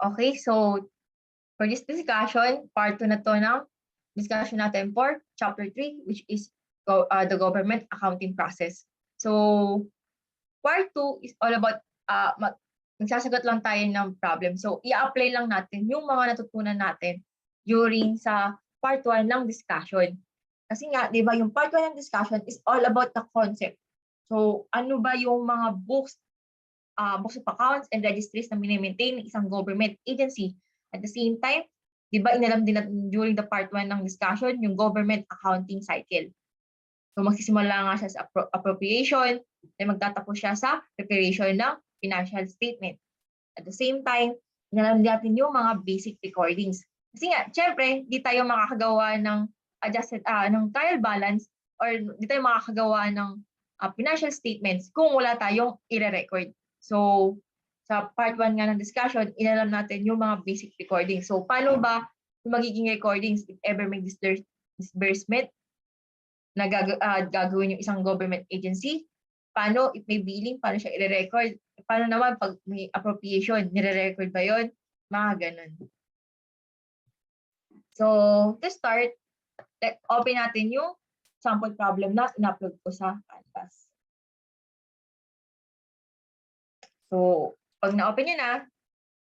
Okay, so for this discussion, part 2 na to ng discussion natin for chapter 3, which is the government accounting process. So part 2 is all about magsasagot lang tayo ng problem. So i-apply lang natin yung mga natutunan natin during sa part 1 ng discussion. Kasi nga, di ba, yung part 1 ng discussion is all about the concept. So ano ba yung mga books of accounts and registries na mini-maintain ng isang government agency. At the same time, di ba inalam din natin during the part 1 ng discussion, yung government accounting cycle. So magsisimula nga siya sa appropriation, then magtatapos siya sa preparation ng financial statement. At the same time, inalam natin yung mga basic recordings. Kasi nga, syempre, di tayo makakagawa ng adjusted, ng trial balance or di tayo makakagawa ng financial statements kung wala tayong i-record. So, sa part 1 nga ng discussion, inalam natin yung mga basic recordings. So, paano ba yung magiging recordings if ever may disbursement na gagawin yung isang government agency? Paano if may billing, paano siya i-record? Paano naman pag may appropriation, nire-record ba yun? Mga ganun. So, to start, open natin yung sample problem na in-upload ko sa Canvas. So, pag na-open nyo na,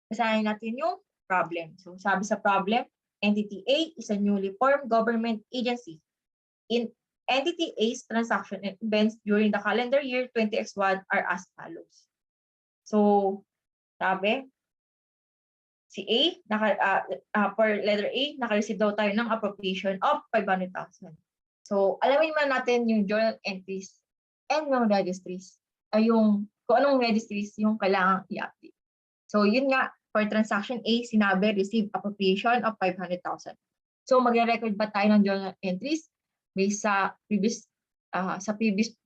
basahin natin yung problem. So, sabi sa problem, Entity A is a newly formed government agency. In Entity A's transaction and events during the calendar year 20X1 are as follows. So, sabi, si A, for letter A, naka-receive daw tayo ng appropriation of 500,000. So, alamin naman natin yung journal entries and yung registries. Ay yung kung anong registries yung kailangan i-update. So, yun nga, for transaction A, sinabi, receive appropriation of 500,000. So, magre-record ba tayo ng journal entries based sa previous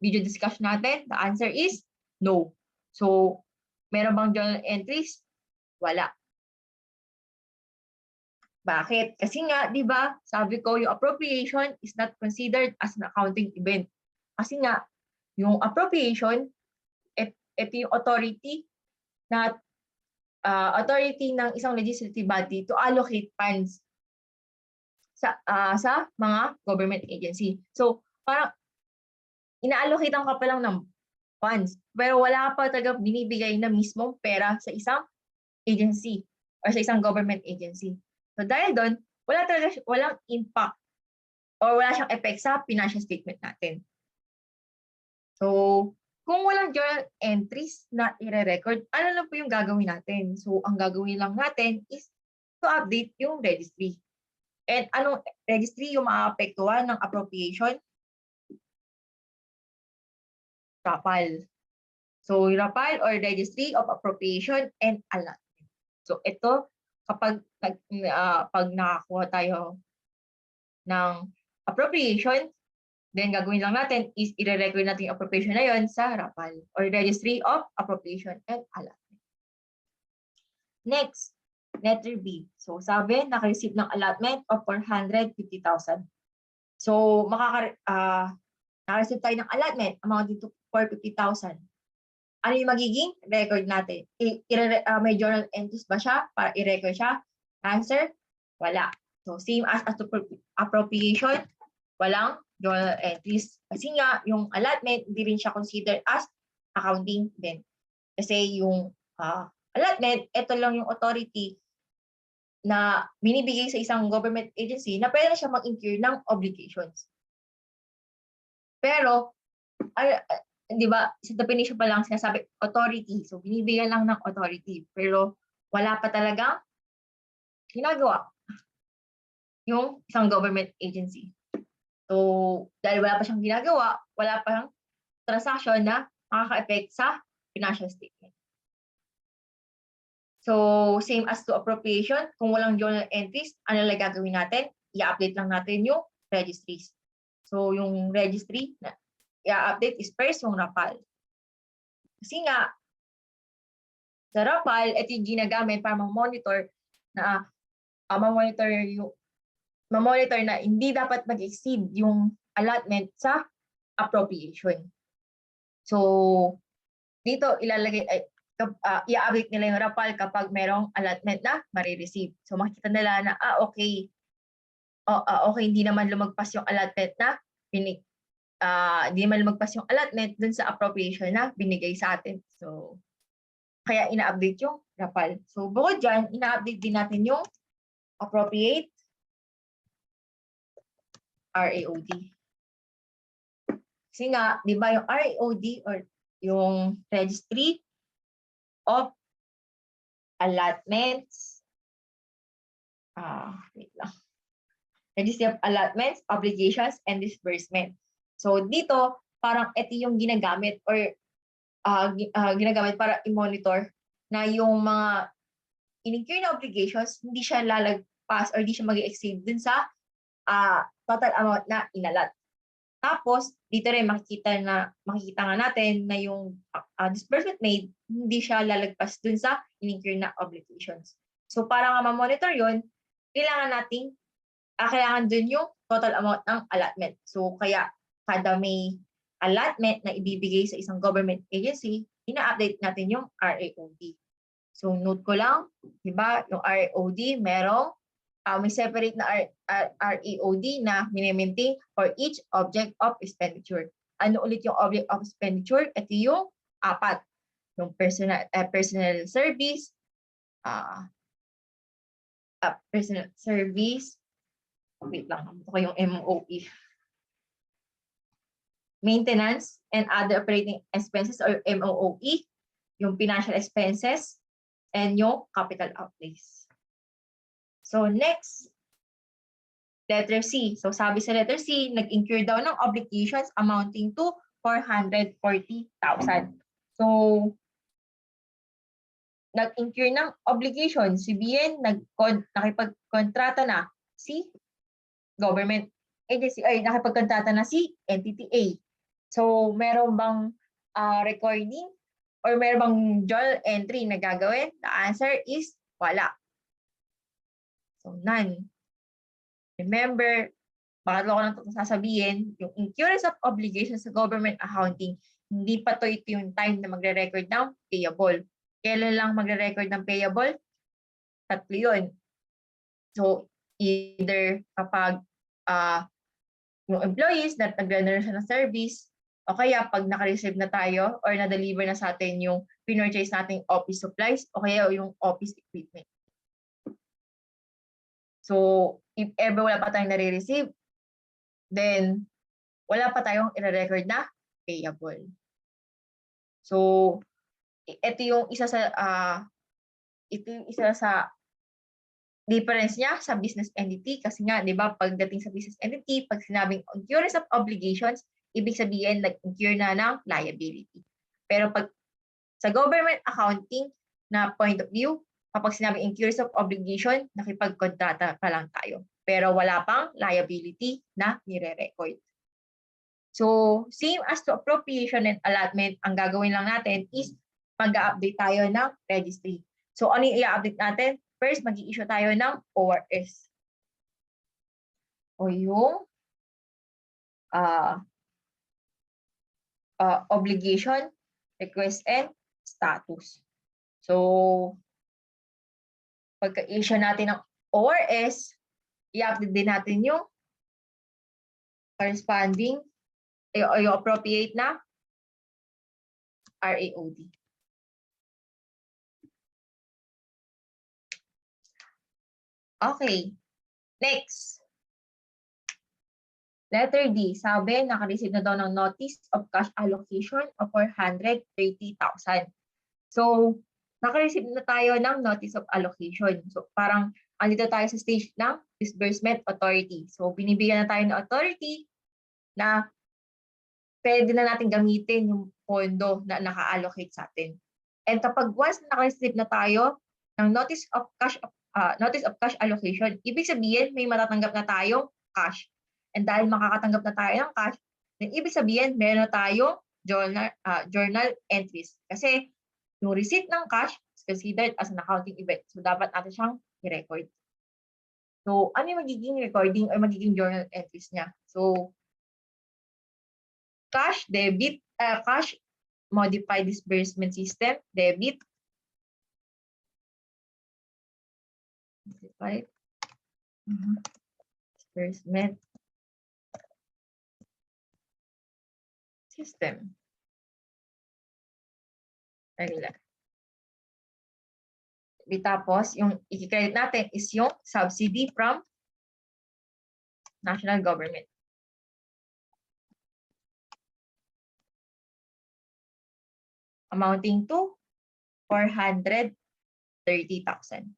video discussion natin? The answer is no. So, meron bang journal entries? Wala. Bakit? Kasi nga, di ba, sabi ko, yung appropriation is not considered as an accounting event. Kasi nga, yung appropriation, ito yung authority ng isang legislative body to allocate funds sa mga government agency. So, parang ina-allocatean ka pa lang ng funds, pero wala pa talaga binibigay na mismong pera sa isang agency or sa isang government agency. So, dahil doon, walang impact or wala siyang effect sa financial statement natin. So, kung walang journal entries na i-record, ano na po yung gagawin natin? So, ang gagawin lang natin is to update yung registry. And anong registry yung maapektuhan ng appropriation? RAPAL. So, RAPAL or Registry of Appropriation and Allotment. So, ito, kapag pag nakakuha tayo ng appropriation, then gagawin lang natin is i-record natin yung appropriation na yun sa RAPAL or Registry of Appropriation and Allotment. Next, letter B. So sabi, naka-receive ng allotment of 450,000. So naka-receive tayo ng allotment, amounting to 450,000. Ano yung magiging record natin? May journal entries ba siya para i-record siya? Answer, wala. So same as appropriation, walang journal entries. Kasi nga, yung allotment, hindi rin siya considered as accounting din. Kasi yung allotment, ito lang yung authority na binibigay sa isang government agency na pwede na siya mag-incur ng obligations. Pero, di ba, sa definition pa lang sinasabi authority. So, binibigyan lang ng authority. Pero, wala pa talaga ginagawa yung isang government agency. So, dahil wala pa siyang ginagawa, wala pa siyang transaction na makaka-effect sa financial statement. So, same as to appropriation, kung walang journal entries, ano lang gagawin natin? I-update lang natin yung registries. So, yung registry na i-update is first yung RAPAL. Kasi nga, sa RAPAL, ito yung ginagamit para ma-monitor na hindi dapat mag-exceed yung allotment sa appropriation. So, dito ilalagay, i-update nila yung RAPAL kapag merong allotment na marireceive. So makikita nila na, okay, okay, hindi naman lumagpas yung allotment na hindi naman lumagpas yung allotment dun sa appropriation na binigay sa atin. So, kaya ina-update yung RAPAL. So, bukod dyan, ina-update din natin yung appropriate RAOD. Kasi nga, di ba yung RAOD or yung Registry of Allotments, wait lang. Registry of Allotments, Obligations, and Disbursement. So dito, parang ito yung ginagamit or ginagamit para i-monitor na yung mga in-incur na obligations, hindi siya lalagpas or hindi siya mag-exceed dun sa total amount na inalat. Tapos, dito rin makikita nga natin na yung disbursement made, hindi siya lalagpas dun sa in-incur na obligations. So para nga ma-monitor yun, kailangan dun yung total amount ng allotment. So kaya kada may allotment na ibibigay sa isang government agency, ina-update natin yung RAOD. So note ko lang, di ba, yung RAOD may separate na RAOD na mini-maintain for each object of expenditure. Ano ulit yung object of expenditure? Ito yung 4. Yung personal service, wait lang, ito ko yung MOE. Maintenance and other operating expenses or MOOE, yung financial expenses, and yung capital outlays. So next, letter C. So sabi sa letter C, nag-incur daw ng obligations amounting to 440,000. So nag-incur ng obligation, sabihin nakipagkontrata na si government agency ay nakipagkontrata na si entity A. So meron bang recording or meron bang journal entry na gagawin? The answer is wala. So none. Remember, bakit ko lang sasabihin, yung incurrence of obligations sa government accounting, hindi pa ito yung time na magre-record ng payable. Kailan lang magre-record ng payable? 3 yun. So either kapag yung employees na nag-render siya ng service, o kaya pag naka-receive na tayo or na-deliver na sa atin yung pinurchase nating office supplies o kaya yung office equipment. So, if ever wala pa tayong nare-receive, then wala pa tayong i-record na payable. So, ito yung isa sa difference niya sa business entity kasi nga, di ba, pagdating sa business entity, pag sinabing incurrence of obligations, ibig sabihin nag-incur na ng liability. Pero pag sa government accounting na point of view, kapag sinabing incurrence of obligation, nakipagkontrata pa lang tayo. Pero wala pang liability na nire-record. So, same as to appropriation and allotment, ang gagawin lang natin is mag-update tayo ng registry. So, ano yung i-update natin? First, mag-i-issue tayo ng ORS. O yung obligation, request, and status. So, pagka-issue natin ng ORS, i-update din natin yung corresponding o yung appropriate na RAOD. Okay. Next. Letter D, sabi, naka-receive na daw ng notice of cash allocation of 430,000. So, naka-receive na tayo ng notice of allocation. So, parang andito tayo sa stage ng disbursement authority. So, binibigyan na tayo ng authority na pwede na natin gamitin yung pondo na naka-allocate sa atin. And kapag once naka-receive na tayo ng notice of cash allocation, ibig sabihin may matatanggap na tayong cash. And dahil makakatanggap na tayo ng cash, then ibig sabihin meron na tayong journal entries. Kasi yung receipt ng cash is considered as an accounting event. So dapat natin siyang i-record. So ano yung magiging recording or magiging journal entries niya? So cash modify disbursement system, debit. Modify disbursement system. Regular. Di tapos, yung i-credit natin is yung subsidy from national government. Amounting to 430,000.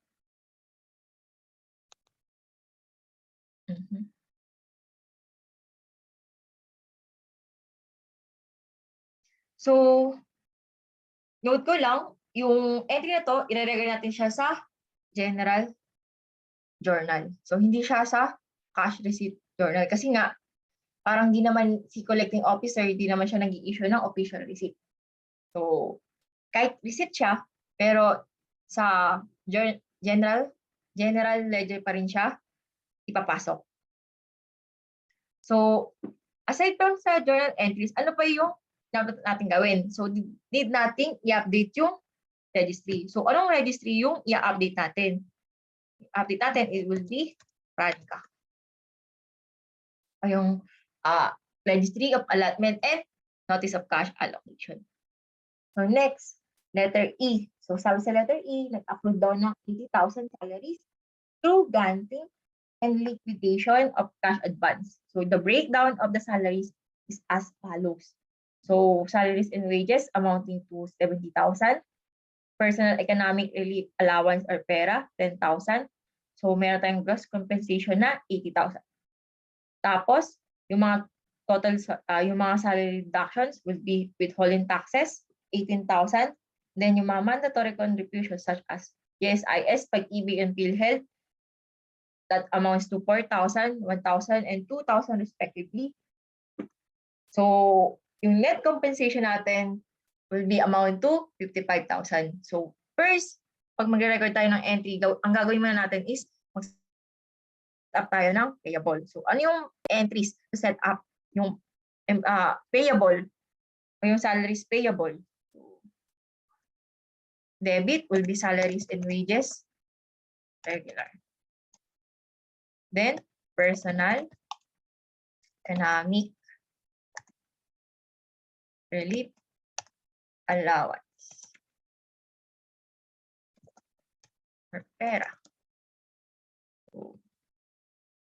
So, note ko lang, yung entry na to, ilalagay natin siya sa general journal. So, hindi siya sa cash receipt journal. Kasi nga, parang di naman si collecting officer, di naman siya nag-i-issue ng official receipt. So, kahit receipt siya, pero sa general ledger pa rin siya ipapasok. So, aside from sa journal entries, ano pa yung dapat natin gawin? So, need nating i-update yung registry. So, anong registry yung i-update natin? Update natin, it will be RADCA. Yung Registry of Allotment and Notice of Cash Allocation. So, next, letter E. So, sabi sa letter E, nag-upload daw ng 80,000 salaries through granting and liquidation of cash advance. So, the breakdown of the salaries is as follows. So, salaries and wages amounting to 70,000. Personal economic relief allowance or pera, 10,000. So, meron tayong gross compensation na 80,000. Tapos, yung mga total, yung mga salary deductions will be withholding taxes, 18,000. Then, yung mga mandatory contributions such as GSIS, Pag-ibig, and PhilHealth, that amounts to 4,000, 1,000, and 2,000 respectively. So, yung net compensation natin will be amount to 55,000. So, first, pag mag-record tayo ng entry, ang gagawin muna natin is mag-set up tayo ng payable. So, ano yung entries to set up yung payable o yung salaries payable? Debit will be salaries and wages, regular. Then, personal economic relief allowance or pera. So,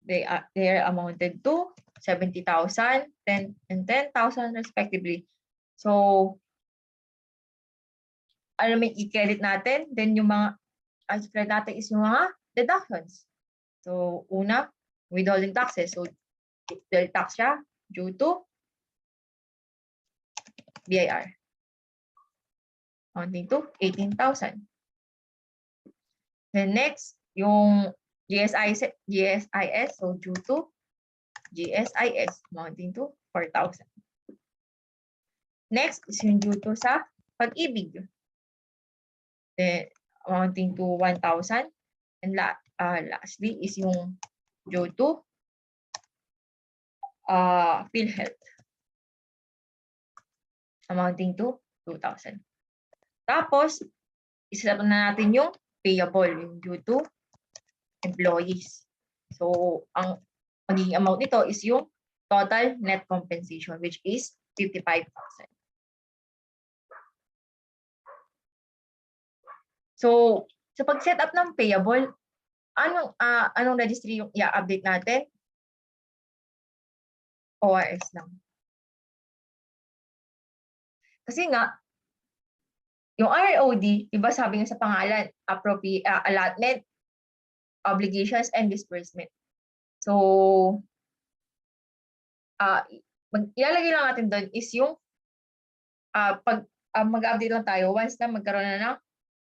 they are amounted to 70,000, 10, and 10,000 respectively. So, alam mo i-credit natin, then yung mga i-credit natin is yung mga deductions. So, una, withholding taxes. So, dahil tax siya due to BIR. Amounting to 18,000. Then next, yung GSIS, so due to GSIS, amounting to 4,000. Next is yung due to sa Pag-ibig. Then, amounting to 1,000. And lastly is yung due to PhilHealth, amounting to 2,000. Tapos, isa na natin yung payable, yung due to employees. So, ang magiging amount nito is yung total net compensation, which is 55,000. So, sa pag-set up ng payable, anong registry yung i-update natin? ORS lang. Kasi nga, yung ROD, diba sabi nga sa pangalan, allotment, obligations, and disbursement. So, ilalagay lang natin doon is yung pag mag-update lang tayo once na magkaroon na ng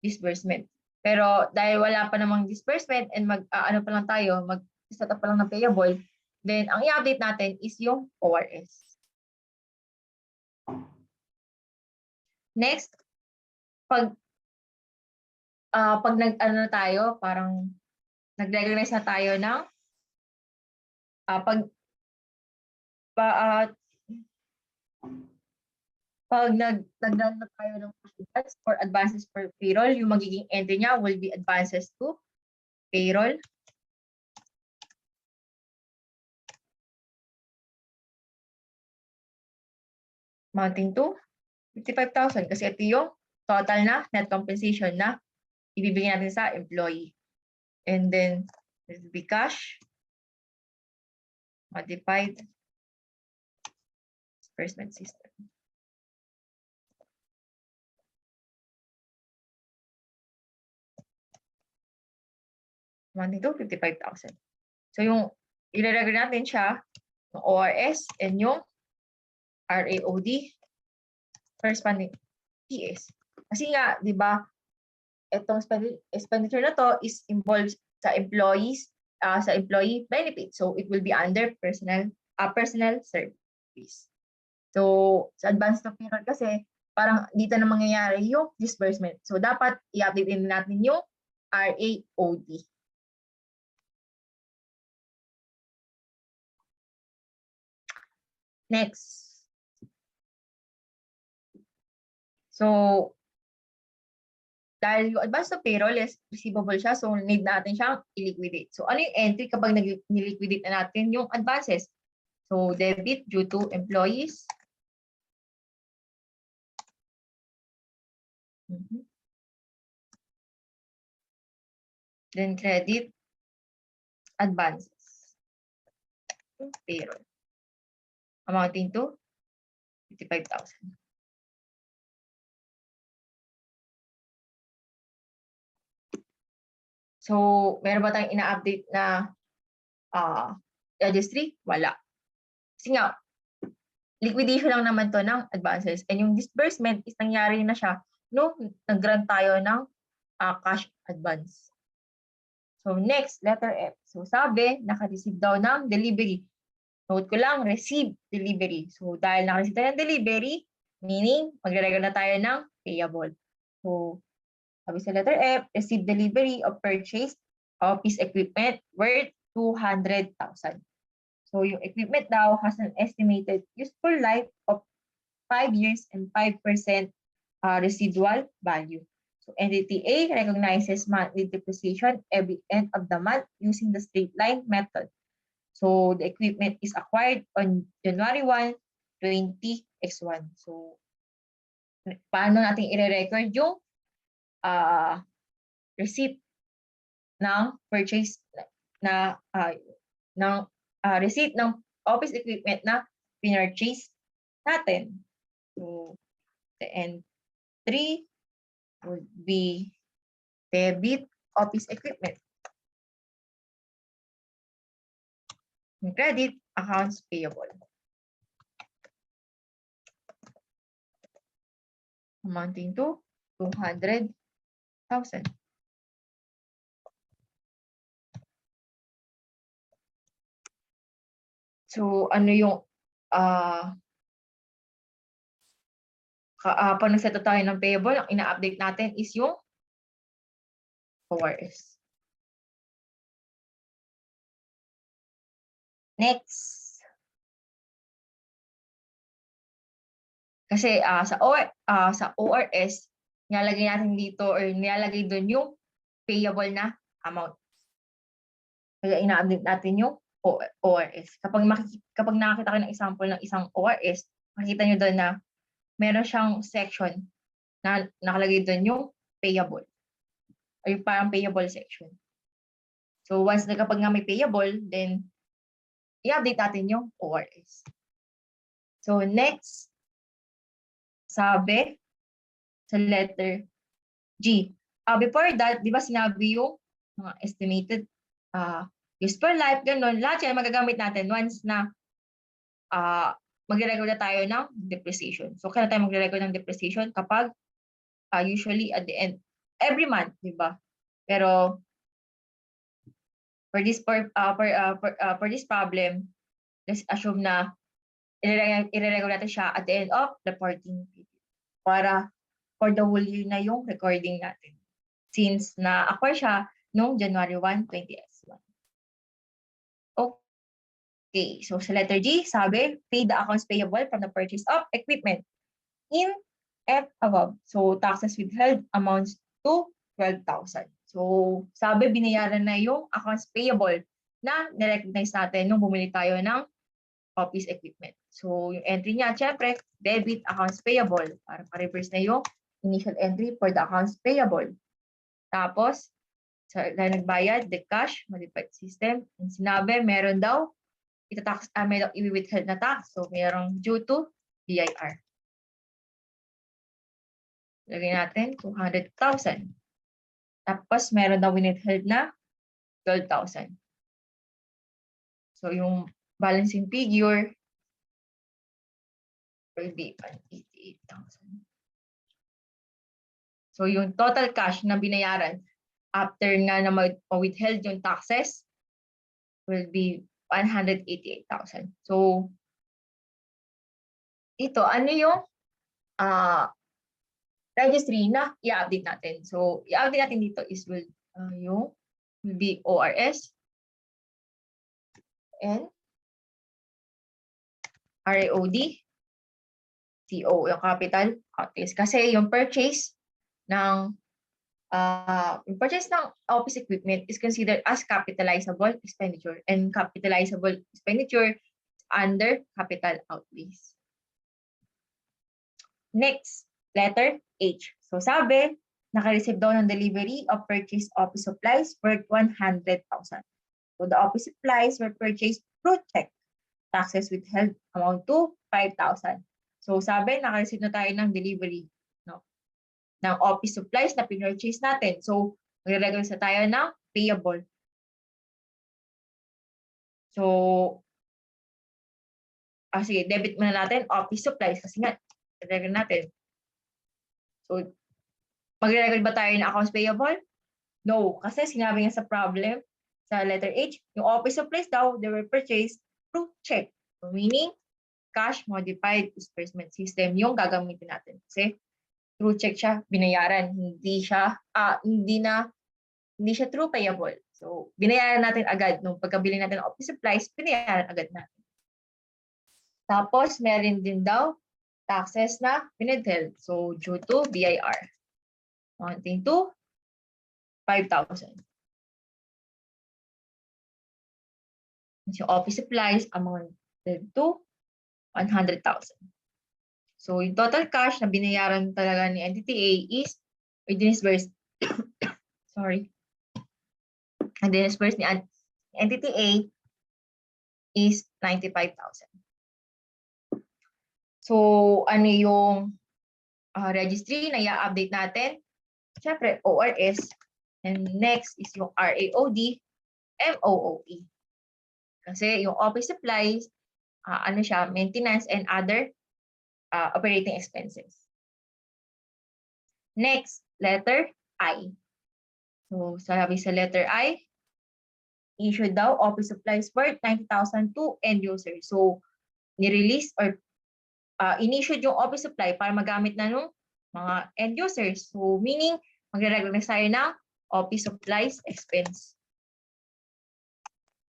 disbursement. Pero dahil wala pa namang disbursement and ano pa lang tayo, mag-set up pa lang ng payable, then ang i-update natin is yung ORS. Next, pag nag-ano tayo, parang nag-recognize na tayo ng Pag nag-run na tayo ng advance or advances for payroll, yung magiging entry niya will be advances to payroll. Amounting to 55,000 kasi ito yung total na net compensation na ibibigay natin sa employee. And then, this will be cash modified disbursement system. Amounting to 55,000. So yung ilalagay natin siya, yung ORS and yung RAOD corresponding PS. Kasi nga, di ba, itong expenditure na to is involved sa employees, sa employee benefit. So it will be under personal service. So sa advanced na payroll kasi, parang dito na mangyayari yung disbursement. So dapat i-update din natin yung RAOD. Next. So, dahil yung advance na payroll is receivable siya, so need natin siyang i-liquidate. So, ano yung entry kapag niliquidate na natin yung advances? So, debit due to employees. Then credit advances. Payroll. Amounting to 55,000. So, meron ba tayong ina-update na registry? Wala. Kasi nga, liquidation lang naman to ng advances. And yung disbursement is nangyari na siya nung nag-grant tayo ng cash advance. So, next, letter F. So, sabi, naka-receive daw ng delivery. Note ko lang, receive delivery. So, dahil naka-receive tayo ng delivery, meaning, magre-regular na tayo ng payable. So, sabi sa letter F, receive delivery of purchased office equipment worth 200,000. So, yung equipment daw has an estimated useful life of 5 years and 5% residual value. So, entity A recognizes monthly depreciation every end of the month using the straight line method. So, the equipment is acquired on January 1, 20X1. So, paano natin i-record yung receipt ng purchase na receipt ng office equipment na pinurchase natin. So, the entry would be debit office equipment. Credit accounts payable. Amounting to 200,000. So, ano yung pag nag-set tayo ng payable, ang ina-update natin is yung ORS. Next. Kasi sa ORS, nilalagay natin dito or nilalagay doon yung payable na amount. Kaya ina-update natin yung ORS. Kapag nakakita kayo ng example ng isang ORS, makikita nyo doon na meron siyang section na nakalagay doon yung payable. O yung parang payable section. So once na kapag nga may payable, then i-update natin yung ORS. So next, sabi sa letter G. Before that, di ba sinabi yung mga estimated useful life, ganun. Lahat yan magagamit natin once na magre-record na tayo ng depreciation. So, kailan tayo magre-record ng depreciation? Kapag usually at the end, every month, di ba? Pero for this problem, let's assume na i-record natin siya at the end of the reporting period. Para for the whole year na yung recording natin. Since na-acquire siya noong January 1, 20X1. Okay, so sa letter G, sabi, pay the accounts payable from the purchase of equipment in F above. So, taxes withheld amounts to 12,000. So, sabi, binayaran na yung accounts payable na nirecognize natin nung bumili tayo ng office equipment. So, yung entry niya, syempre, debit accounts payable. Para pa-reverse na yung initial entry for the accounts payable. Tapos, dahil nagbayad, the cash, modified system. And sinabi, meron daw, may daw i-withheld na tax. So, merong due to BIR. Lagyan natin, 200,000. Tapos, meron daw withheld na 12,000. So, yung balancing figure will be 188,000. So, yung total cash na binayaran after nga na ma-withheld yung taxes will be 188,000. So, ito, ano yung registry na i-update natin? So, i-update natin dito is will be ORS and RAOD CO, yung capital outlets. Kasi yung purchase ng office equipment is considered as capitalizable expenditure, and capitalizable expenditure under capital outlays. Next, letter H. So sabi, naka-receive daw ng delivery of purchase office supplies worth 100,000. So the office supplies were purchased through check. Taxes withheld amount to 5,000. So sabi, naka-receive na tayo ng delivery ng office supplies na pinurchase natin. So, magre-regular sa tayo ng payable. So, sige, debit muna natin office supplies kasi nga, regular natin. So, magre-regular ba tayo ng accounts payable? No, kasi sinabi nga sa problem, sa letter H, yung office supplies daw, they were purchased through check. So, meaning, cash modified disbursement system yung gagamitin natin. Kasi, through check siya, binayaran. Hindi siya true payable. So, binayaran natin agad. Nung pagkabili natin ng office supplies, binayaran agad natin. Tapos, meron din daw taxes na pinidheld. So, due to BIR. Amounting to 5,000. Yung office supplies amounted to 100,000. So, yung total cash na binayaran talaga ni Entity A is, or dinisbursed, sorry, ang dinisbursed ni Entity A is 95,000. So, ano yung registry na i-update natin? Siyempre, ORS. And next is yung RAOD, MOOE. Kasi yung office supplies, maintenance and other operating expenses. Next, letter I. So, sabi sa letter I, issued daw office supplies worth 90,000 to end user. So, ni-release or in-issued yung office supply para magamit na ng mga end users. So, meaning, magre-recognize tayo ng office supplies expense.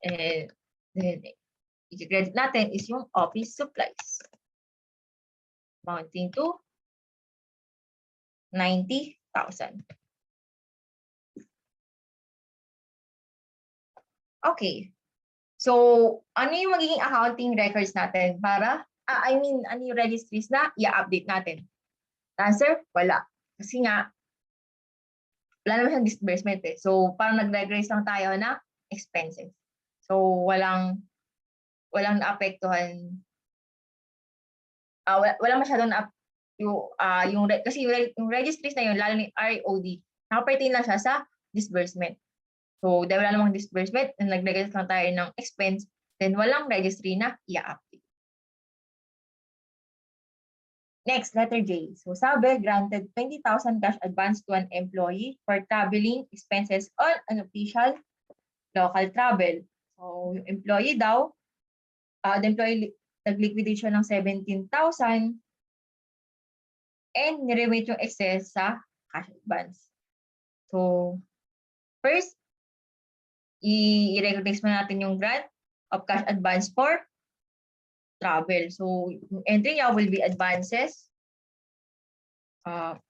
And then, i-credit natin is yung office supplies. Amounting to 90,000. Okay. So, ano yung magiging accounting records natin para, ano yung registries na i-update natin? Answer, wala. Kasi nga, wala naman siyang disbursement eh. So, parang nag-regress lang tayo na expenses. So, walang naapektuhan. Walang masyadong kasi yung registries na yun, lalo ni ROD, nakapertain lang siya sa disbursement. So, dahil wala namang disbursement, nag-register lang tayo ng expense, then walang registry na i-update. Next, letter J. So, sabi, granted 20,000 cash advance to an employee for traveling expenses on an official local travel. So, yung employee daw, the employee nag-liquidate siya ng 17,000 and niremit yung excess sa cash advance. So, first, i-recognize mo natin yung grant of cash advance for travel. So, yung entry niya will be advances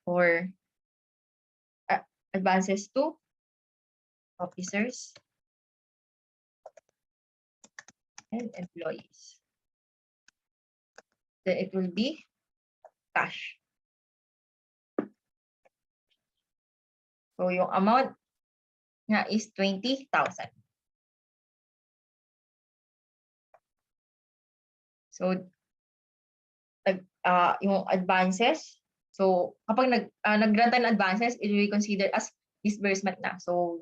for advances to officers and employees. Then it will be cash. So yung amount nga is 20,000. So yung advances, so kapag nag-grant tayo ng advances, it will be considered as disbursement na. So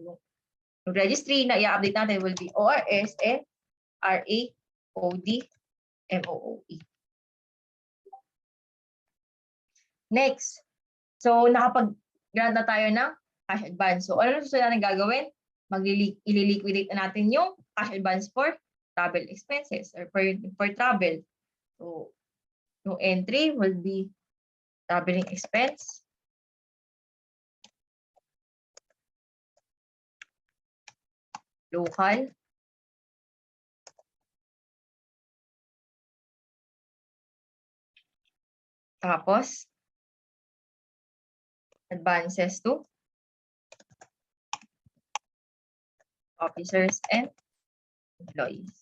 yung registry na i-update natin will be ORS and RAOD MOOE. Next, so nakapag-grant na tayo ng cash advance. So ano susunod natin gagawin? I-liquidate na natin yung cash advance for travel expenses or for travel. So yung entry will be traveling expense, local, tapos advances to officers and employees.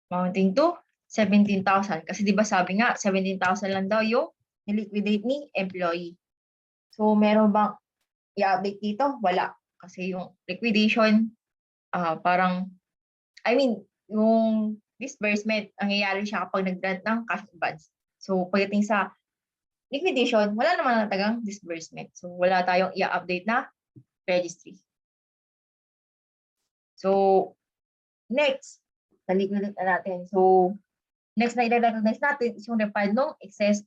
Amounting to 17,000. Kasi di ba sabi nga, 17,000 lang daw yung niliquidate ni employee. So meron bang i-update dito? Wala. Kasi yung liquidation, parang, yung disbursement, nangyayari siya kapag nag-grant ng cash advance. So pagdating sa liquidation, wala naman natagang disbursement. So wala tayong i-update na registry. So next, na-liquidate na natin. So next na i-recognize natin is yung refund ng excess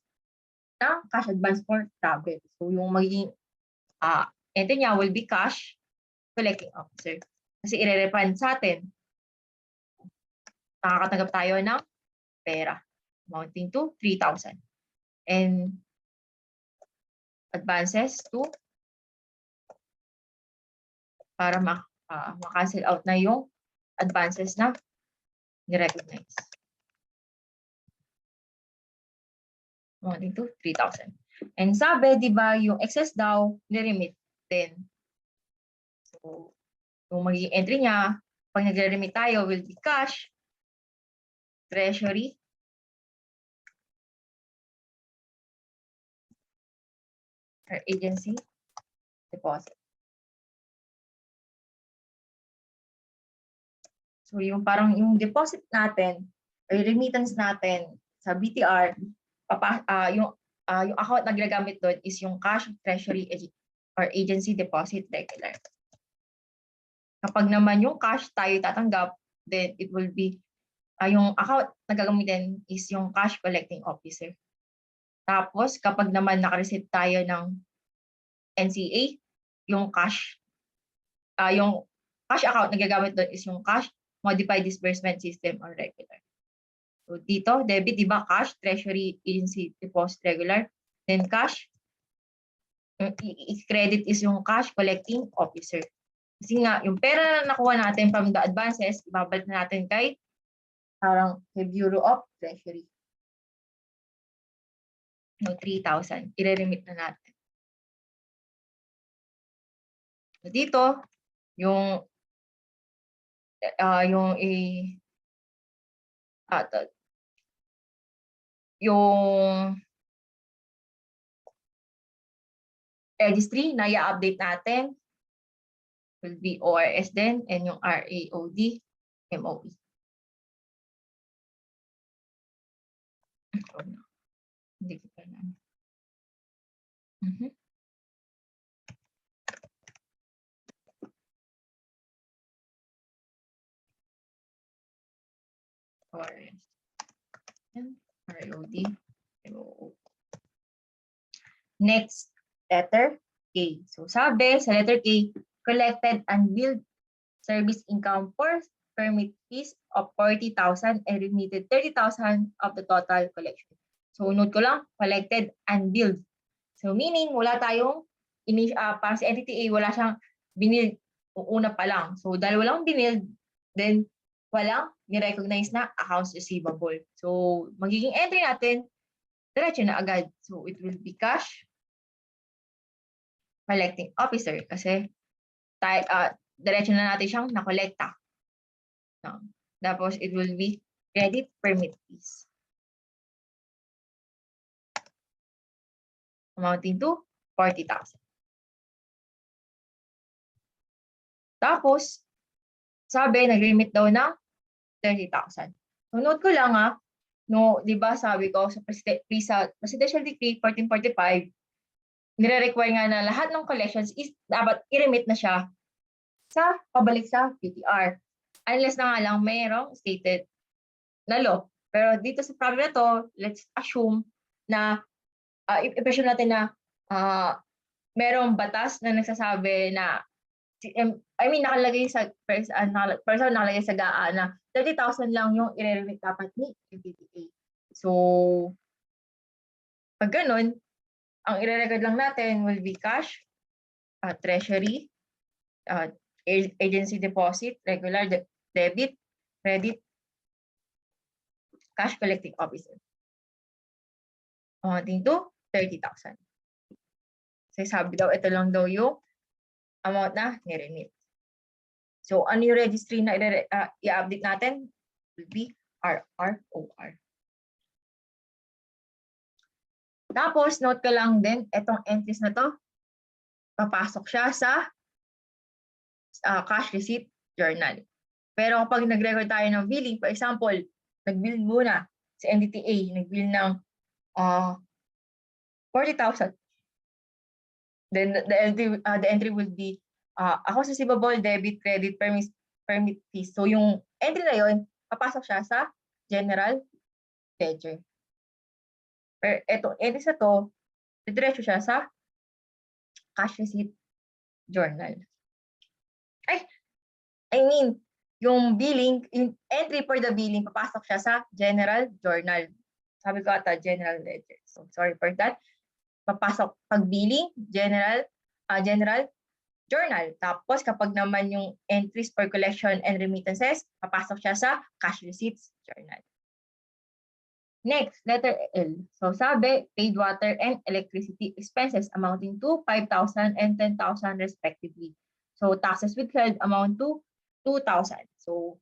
ng cash advance for travel. So yung magiging entry niya will be cash collecting officer. Kasi i-refund sa atin. Nakakatanggap tayo ng pera amounting to 3,000. And advances to para ma-cancel out na yung advances na ni-recognize. Amounting to 3,000. And sabi, di ba, yung excess daw, ni-remit din. So, yung magiging entry niya, pag nag-remit tayo, will be cash, treasury, or agency deposit. So yung parang yung deposit natin or remittance natin sa BTR, yung account na ginagamit doon is yung cash, treasury, or agency deposit regular. Kapag naman yung cash tayo tatanggap, then it will be, yung account na gagamitin is yung cash collecting officer. Tapos kapag naman naka-receive tayo ng NCA, yung cash account na gagamit doon is yung cash modified disbursement system or regular. So dito, debit, di ba, cash, treasury, agency, deposit, regular. Then cash, credit is yung cash collecting officer. Kasi nga, yung pera na nakuha natin from the advances, ibabalik na natin kay Bureau of Treasury. No, 3,000. I-remit na natin. So dito, yung registry na i-update natin will be ORS din and yung RAOD MOE. Hindi ko pa na. ORS and RAOD MOE. Next, letter K. So sabi sa letter K, collected unbilled service income for permit fees of 40,000 and remitted 30,000 of the total collection. So note ko lang, collected unbilled. So meaning wala tayong para sa entity A, wala siyang binild una pa lang. So dahil walang binild, then walang ni-recognize na accounts receivable. So, magiging entry natin, diretso na agad. So, it will be cash collecting officer kasi diretso na natin siyang nakolekta. No. Tapos, it will be credit permit fees. Amounting to 40,000. Tapos, sabi, nag-limit daw ng 30,000. So, note ko lang no, di ba sabi ko sa Presidential Decree 1445, nire-require nga na lahat ng collections is dapat i-remit na siya sa pabalik sa PTR. Unless na nga lang mayroong stated na law. Pero dito sa problem na to, let's assume na i-presume natin na merong batas na nagsasabi na nakalagay sa nakalagay sa GAA na 30,000 lang yung i-remit dapat ni MPTA. So, pag ganun, ang i-record lang natin will be cash, treasury, agency deposit, regular debit, credit, cash collecting officer. Amounting to 30,000. So, sabi daw, ito lang daw yung amount na ni-remit. So, ano yung registry na i-update natin? Will be RROR. Tapos, note ko lang din, itong entries na to, papasok siya sa cash receipt journal. Pero kapag nag-record tayo ng billing, for example, nag-bill muna sa NDTA, nag-bill ng 40,000. Then the entry will be accounts receivable, debit, credit, permit fees. So yung entry na yun, papasok siya sa general ledger. Pero itong entries na to, diretso siya sa cash receipt journal. Yung billing, yung entry for the billing, papasok siya sa general journal. Sabi ko ata, general ledger. So, sorry for that. Papasok pag billing, general journal. Tapos, kapag naman yung entries for collection and remittances, papasok siya sa cash receipts journal. Next, letter L. So, sabi, paid water and electricity expenses amounting to 5,000 and 10,000 respectively. So, taxes withheld amount to 2,000. So,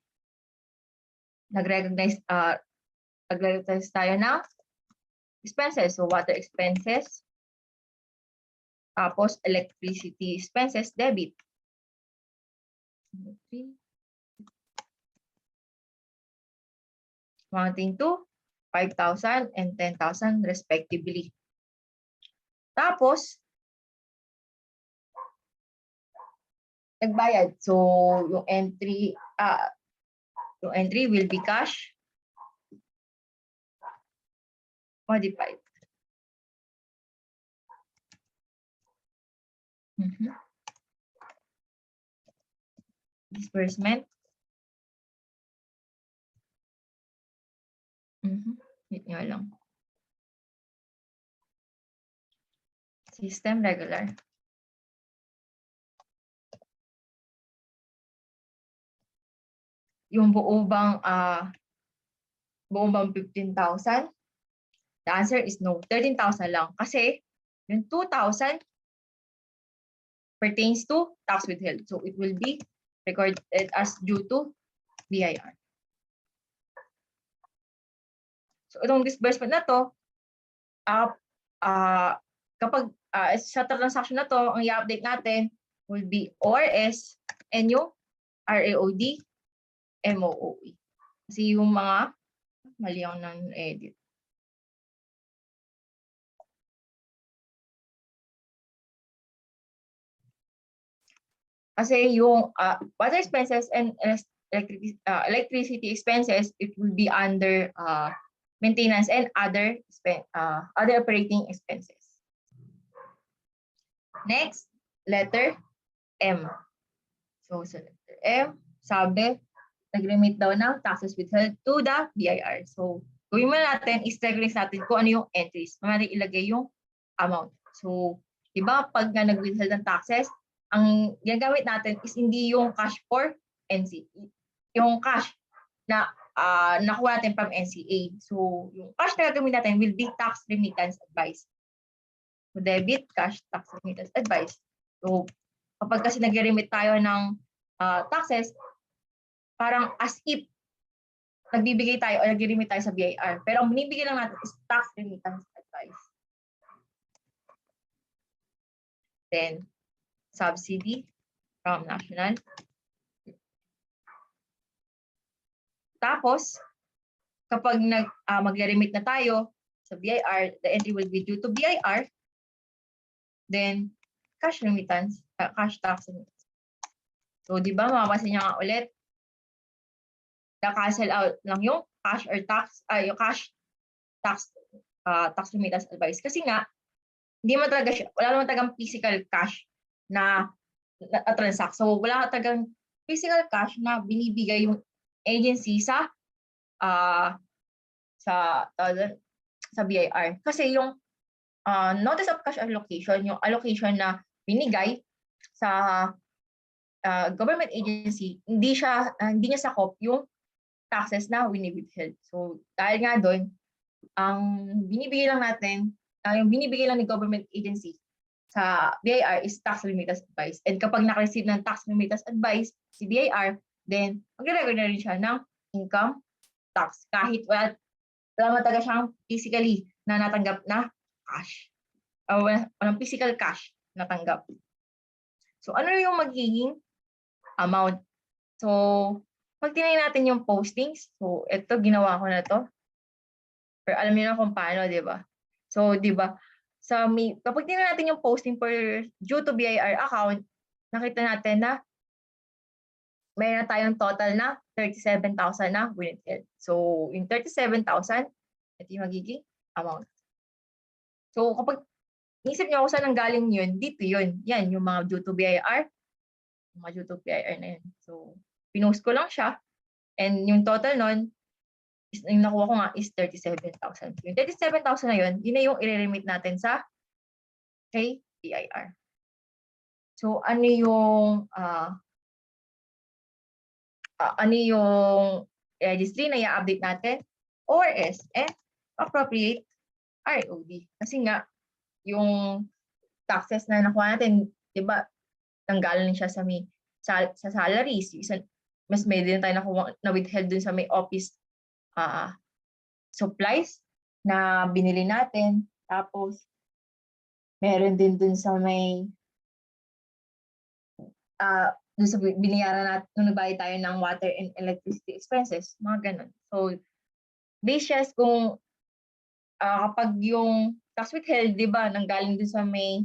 nag-recognize tayo ng expenses. So, water expenses. Tapos, electricity expenses, debit. Amounting to 5,000 and 10,000 respectively. Tapos, nagbayad. So, yung entry will be cash modified. Disbursement. Wait nga lang. System regular. Yung buo bang 15,000? The answer is no, 13,000 lang. Kasi yung 2,000 pertains to tax withheld. So it will be recorded as due to BIR. So itong disbursement na to, kapag sa transaction na to, ang i-update natin will be ORS and yung RAOD, MOOE. Kasi yung mga, mali ako ng edit. Kasi yung water expenses and electricity expenses, it will be under maintenance and other operating expenses. Next, letter M. So, sa letter M, sabi, nag-remit daw ng taxes withheld to the BIR. So, gawin mo natin, is-recognize natin kung ano yung entries. Mamari ilagay yung amount. So, di ba, pag nag-withheld ng taxes, ang ginagamit natin is hindi yung cash for NC. Yung cash na nakuha natin from NCA. So, yung cash na gagawin natin will be tax remittance advice. So, debit, cash, tax remittance advice. So, kapag kasi nag-remit tayo ng taxes, parang as if nagbibigay tayo o nag-remit tayo sa BIR. Pero ang binibigay lang natin is tax remittance advice. Then, subsidy from national. Tapos, kapag mag-remit na tayo sa BIR, the entry will be due to BIR. Then, cash remittance, cash tax remittance. So, di ba, mapapansin niyo nga ulit, na-cancel out lang yung cash or tax, yung cash tax remittance advice. Kasi nga, hindi mo talaga siya, wala naman talagang physical cash na transact. So, wala talagang physical cash na binibigay yung agency sa BIR. Kasi yung notice of cash allocation, yung allocation na binigay sa government agency, hindi niya sakop yung taxes na winibigay. So, dahil nga doon, ang binibigay lang natin, yung binibigay lang ng government agency sa BIR is tax remittance advice. And kapag naka-receive ng tax remittance advice si BIR, then magre-record na rin siya ng income tax kahit wala talaga siyang physically na natanggap na cash. Walang physical cash natanggap. So, ano yung magiging amount? So, pag tinay natin yung postings, so ito ginawa ko na to. Pero alam niyo na kung paano, di ba? So, di ba, kapag tinay natin yung posting per due to BIR account, nakita natin na mayroon na tayong total na 37,000 na withheld. So, yung 37,000, ito yung magiging amount. So, kapag isip niyo kung saan galing yun, dito yun. Yan, yung mga due to BIR. Yung mga due to BIR na yun. So, pinost ko lang siya. And yung total nun, yung nakuha ko nga is 37,000. Yung 37,000 na yun, yun na yung i-remit natin sa kay BIR. So, ano yung registry na i-update natin? ORS and appropriate ROD. Kasi nga, yung taxes na nakuha natin, di ba, tanggalan siya sa salaries. Mas may din tayo na withheld dun sa may office supplies na binili natin. Tapos, meron din dun sa may dun sa binayaran natin nung nagbayad tayo ng water and electricity expenses. Mga ganun. So, based siya kung kapag yung tax withheld, di ba, nanggaling dun sa may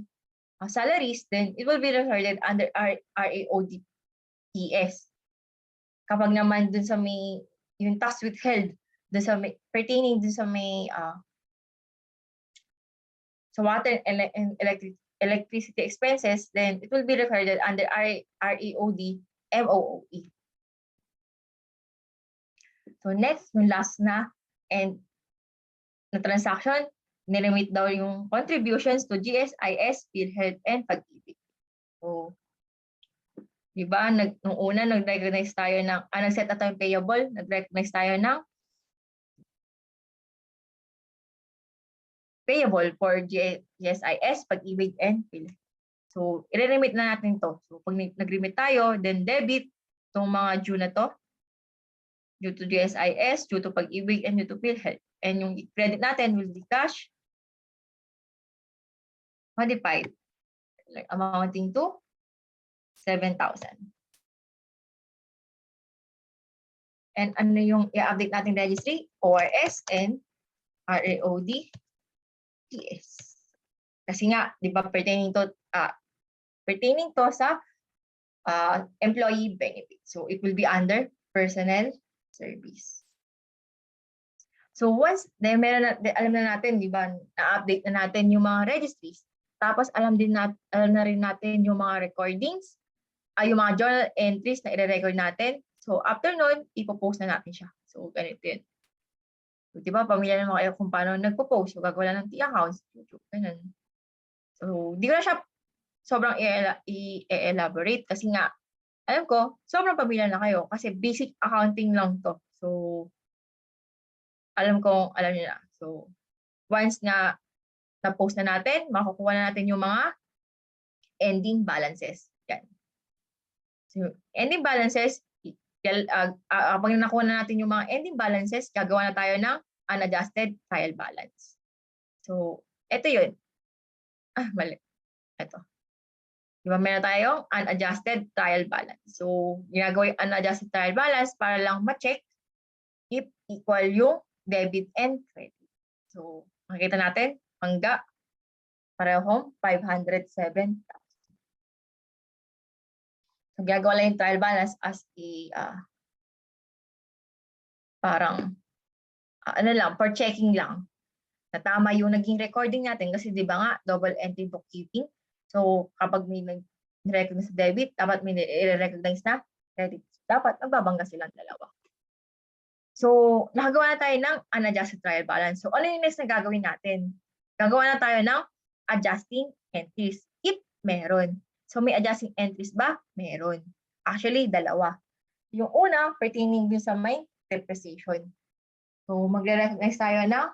salaries, then it will be recorded under RAODPS. Kapag naman dun sa may yung tax withheld dun sa may pertaining dun sa may sa water and electricity expenses, then it will be recorded under RAOD-MOOE. So next, yung last na and na transaction, nilimit daw yung contributions to GSIS, PhilHealth, and Pag-ibig. So, di ba, nung una, nag-recognize tayo ng, nag-set na tayong payable, nag-recognize tayo ng payable for GSIS, Pag-ibig, and PhilHealth. So, i-remit na natin to. So, pag nag-remit tayo, then debit itong mga due na to, due to GSIS, due to Pag-ibig, and due to PhilHealth. And yung credit natin will be cash modified, like amounting to 7,000. And ano yung i-update natin registry? ORS and RAOD-PS. Kasi nga, di ba, pertaining to sa employee benefit. So, it will be under personnel service. So, once alam na natin, di ba, na-update na natin yung mga registries, tapos alam na rin natin yung mga recordings, yung mga journal entries na i-record natin. So, after nun, ipopost na natin siya. So, ganito yun. So, di ba, pamilya naman kayo kung paano nagpo-post. So, gagawa ng T-accounts, YouTube, ganun. So, di ko na siya sobrang i-elaborate kasi nga, alam ko, sobrang pamilya na kayo kasi basic accounting lang to. So, alam niyo na. So, once na na-post na natin, makukuha na natin yung mga ending balances. Yan. So, ending balances, kapag nakuha na natin yung mga ending balances, gagawa na tayo ng unadjusted trial balance. So, ito yun. Mali. Ito. Diba meron tayong unadjusted trial balance. So, ginagawa yung unadjusted trial balance para lang ma-check if equal yung debit and credit. So, makikita natin, hangga parehong 507,000. So, ginagawa lang yung trial balance as a parang ano lang, for checking lang na tama yung naging recording natin kasi di ba nga double entry bookkeeping. So kapag may nag-recognize sa debit, dapat may i-recognize na credit. Dapat magbabangga silang dalawa. So nakagawa na tayo ng unadjusted trial balance. So ano yung next na gagawin natin? Gagawa na tayo ng adjusting entries if meron. So may adjusting entries ba? Meron. Actually, dalawa. Yung una, pertaining din sa may depreciation. So, magre-recognize tayo ng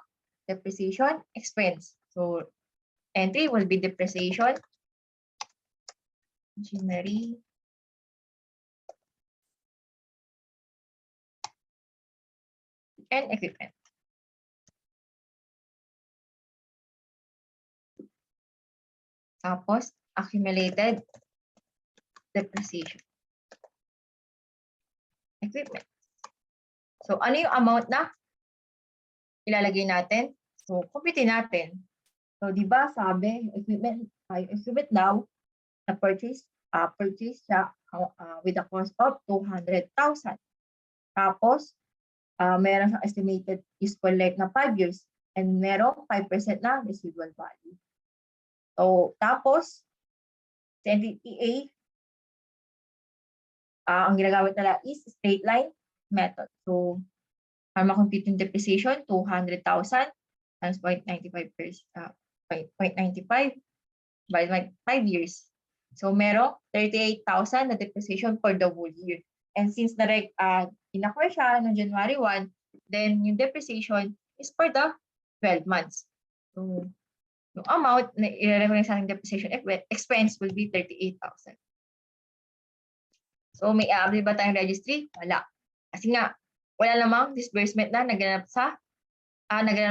depreciation expense. So, entry will be depreciation, machinery, and equipment. Tapos, accumulated depreciation. Equipment. So, ano yung amount na ilalagay natin? So, compute natin. So, di ba sabi, equipment daw na purchase siya with a cost of 200,000. Tapos, meron siyang estimated useful life na 5 years and merong 5% na residual value. So, tapos, sa NDTA, ang ginagamit nila is straight line method. So, para makompute yung depreciation, 200,000 times 0.95 by 5 years. So, merong 38,000 na depreciation for the whole year. And since in-acquire siya noong January 1, then yung depreciation is for the 12 months. So, yung amount na i-recognize sa depreciation expense will be 38,000. So, may update ba tayong registry? Wala. Kasi nga, wala namang disbursement na naganap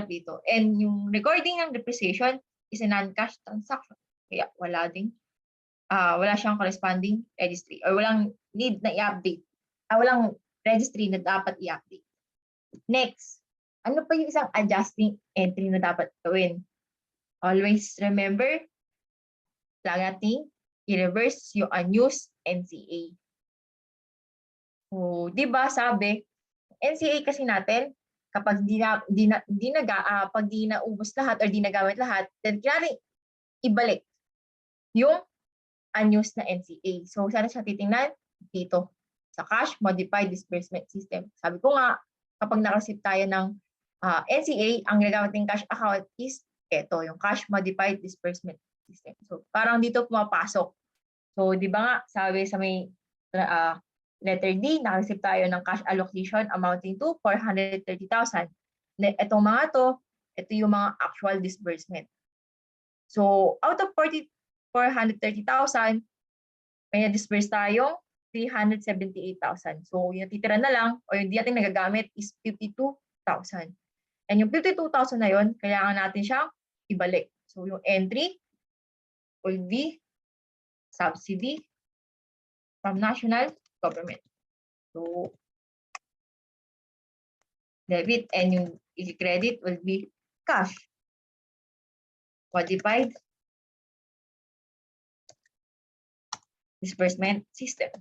dito. And yung recording ng depreciation is a non-cash transaction. Kaya wala siyang corresponding registry or walang need na i-update. Walang registry na dapat i-update. Next, ano pa yung isang adjusting entry na dapat gawin? Always remember, nating i-reverse yung unused NCA. So, di ba sabi, NCA kasi natin, kapag pag di naubos lahat or di nagamit lahat, then kailangan ibalik yung unused na NCA. So, saan siya titingnan? Dito, sa Cash Modified Disbursement System. Sabi ko nga, kapag nakareceive tayo ng NCA, ang ginagamit ng cash account is ito, yung Cash Modified Disbursement System. So, parang dito pumapasok. So, di ba nga, sabi sa may letter D, nakareceive tayo ng cash allocation amounting to 430,000. Itong mga ito yung mga actual disbursement. So, out of 430,000, may na-disburse tayong 378,000. So, yung titira na lang o yung di natin nagagamit is 52,000. And yung 52,000 na yun, kailangan natin siyang ibalik. So, yung entry will be subsidy from national government. So, debit and yung credit will be cash. Modified disbursement system.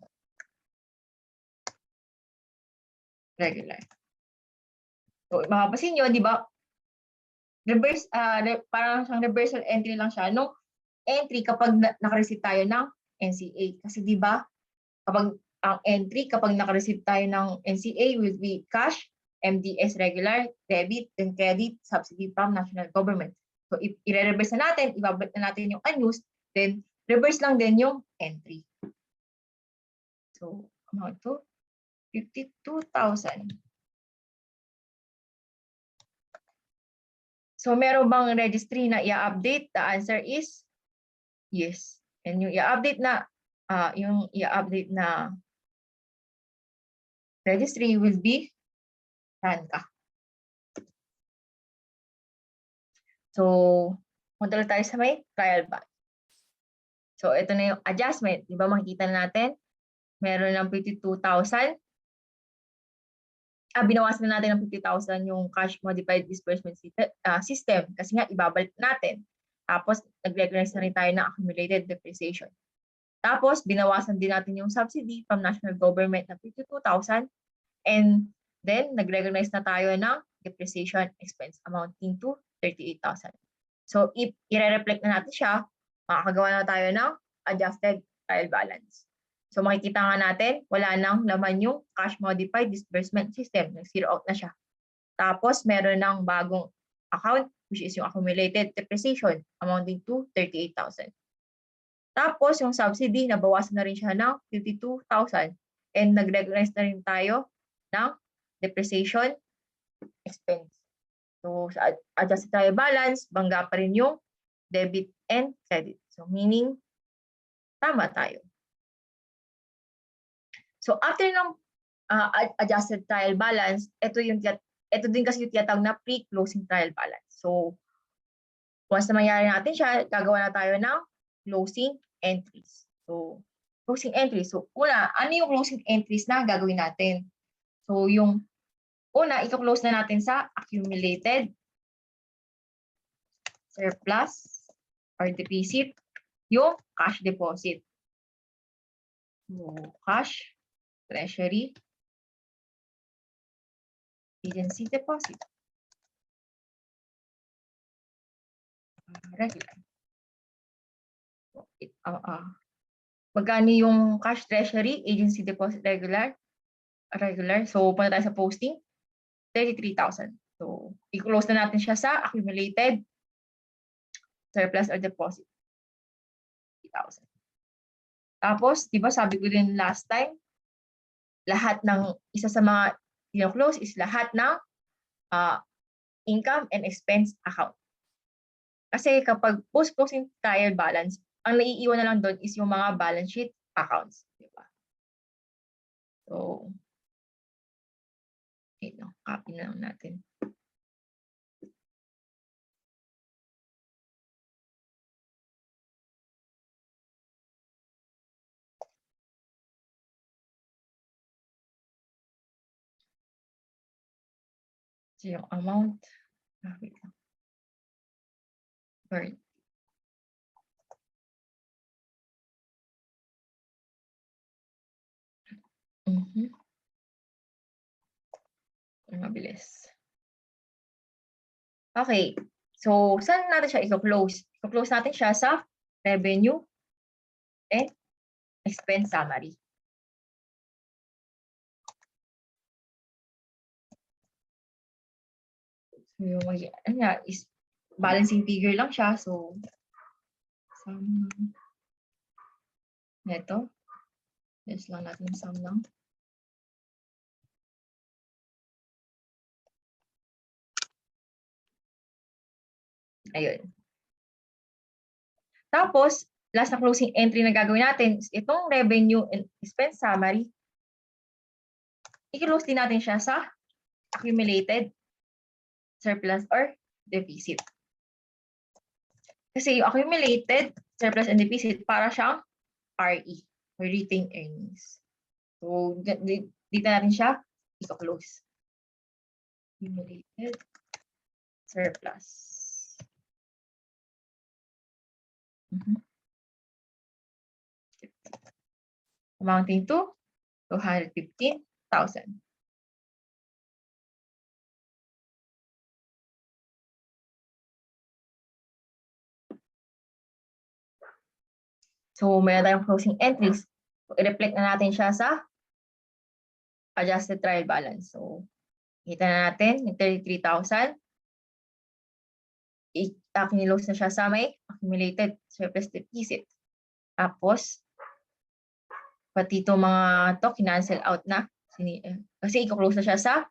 Regular. So, mapapansin nyo, di ba? Reverse, parang siyang reversal entry lang siya. No entry kapag naka-receive tayo ng NCA. Kasi di ba, kapag ang entry, kapag naka-receive tayo ng NCA will be cash, MDS regular, debit, and credit, subsidy from national government. So, if i-reverse na natin, ibabalik na natin yung unused, then reverse lang din yung entry. So, amount to 52,000. So meron bang registry na i-update? The answer is yes. And yung i-update na registry will be RANCA. So, punta tayo sa may trial balance. So, ito na yung adjustment. Di ba makikita natin? Meron ng 52,000. Binawasan na natin ng 50,000 yung cash modified disbursement system kasi nga ibabalik natin. Tapos, nag-recognize na rin tayo ng accumulated depreciation. Tapos, binawasan din natin yung subsidy from national government na 52,000. And then, nag-recognize na tayo ng depreciation expense amounting to 38,000. So, if i-reflect na natin siya, makakagawa na tayo ng adjusted trial balance. So, makikita nga natin, wala nang laman yung cash modified disbursement system. Nag-zero out na siya. Tapos, meron ng bagong account, which is yung accumulated depreciation amounting to 38,000. Tapos, yung subsidy, nabawasan na rin siya ng 52,000. And nag-recognize na rin tayo ng depreciation expense. So, sa adjusted trial balance, bangga pa rin yung debit and credit. So, meaning, tama tayo. So, after ng adjusted trial balance, ito din kasi yung tiyatawag na pre-closing trial balance. So, once na mangyari natin siya, gagawa na tayo ng closing entries. So, closing entries. So, una, ano yung closing entries na gagawin natin? So, yung una, i-close na natin sa accumulated surplus or deficit, yung cash deposit. So, cash, treasury, agency deposit. Regular. Magkano yung cash, treasury, agency deposit, regular? Regular. So, punta tayo sa posting. 33,000. So, i-close na natin siya sa accumulated surplus or deposit. 3,000. Tapos, di ba sabi ko din last time, lahat ng isa sa mga i-close is lahat ng income and expense account. Kasi kapag post-closing trial balance, ang naiiwan na lang doon is yung mga balance sheet accounts. Di ba? So, copy na lang natin. So, yung amount. Wait lang. Sorry. Mabilis. Okay. So, saan natin siya i-close? I-close natin siya sa revenue and expense summary. So, yung is balancing figure lang siya. So, neto. Yes lang natin sum lang. Ayun. Tapos, last na closing entry na gagawin natin is itong revenue and expense summary. I-close din natin siya sa accumulated surplus or deficit. Kasi yung accumulated surplus and deficit para siyang RE or retained earnings. So, dito natin siya i-close. Accumulated surplus. Amounting to 215,000. So, mayroon tayong closing entries. I-reflect na natin siya sa adjusted trial balance. So, kita na natin yung 33,000. Kinilose na siya sa may accumulated surplus deficit. Tapos, pati itong mga to, kinancel out na. Kasi i-close na siya sa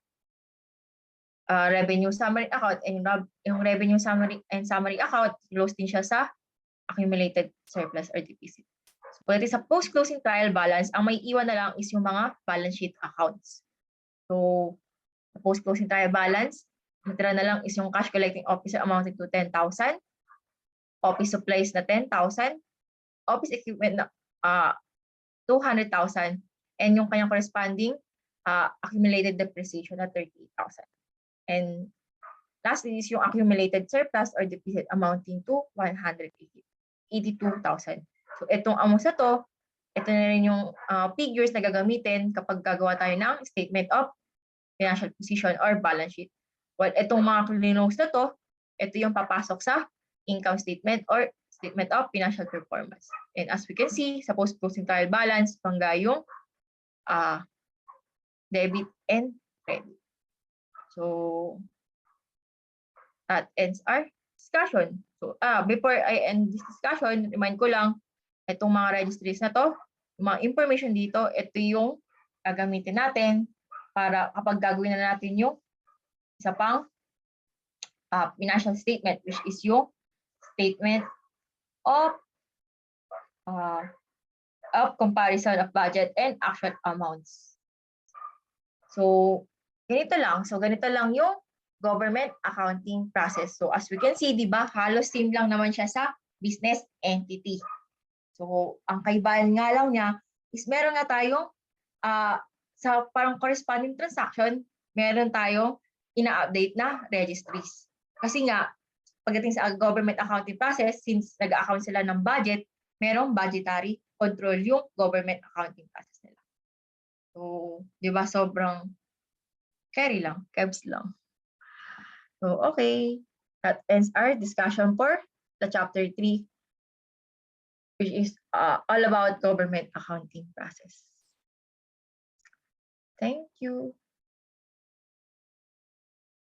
revenue summary account and yung revenue summary and summary account, close din siya sa accumulated surplus or deficit. So, pwede sa post-closing trial balance, ang may iwan na lang is yung mga balance sheet accounts. So, sa post-closing trial balance, natira na lang is yung cash collecting officer amounting to 10,000, office supplies na 10,000, office equipment na 200,000, and yung kanyang corresponding accumulated depreciation na 38,000. And lastly is yung accumulated surplus or deficit amounting to 182,000. So itong amounts na to, ito na rin yung figures na gagamitin kapag gagawa tayo ng statement of financial position or balance sheet. Well, itong mga clinos na to, ito yung papasok sa income statement or statement of financial performance. And as we can see, sa post-closing trial balance, pangga yung debit and credit. So, that ends our discussion. So, before I end this discussion, remind ko lang, itong mga registries na to, yung mga information dito, ito yung gagamitin natin para kapag gagawin na natin yung isa pang financial statement, which is yung statement of comparison of budget and actual amounts. So, ganito lang. So, ganito lang yung government accounting process. So, as we can see, di ba, halos same lang naman siya sa business entity. So, ang kaibahan nga lang niya is meron nga tayong sa parang corresponding transaction, meron tayong ina-update na registries. Kasi nga, pagdating sa government accounting process, since nag-account sila ng budget, merong budgetary control yung government accounting process nila. So, di ba, sobrang carry lang, kebs lang. So, okay. That ends our discussion for the chapter 3, which is all about government accounting process. Thank you.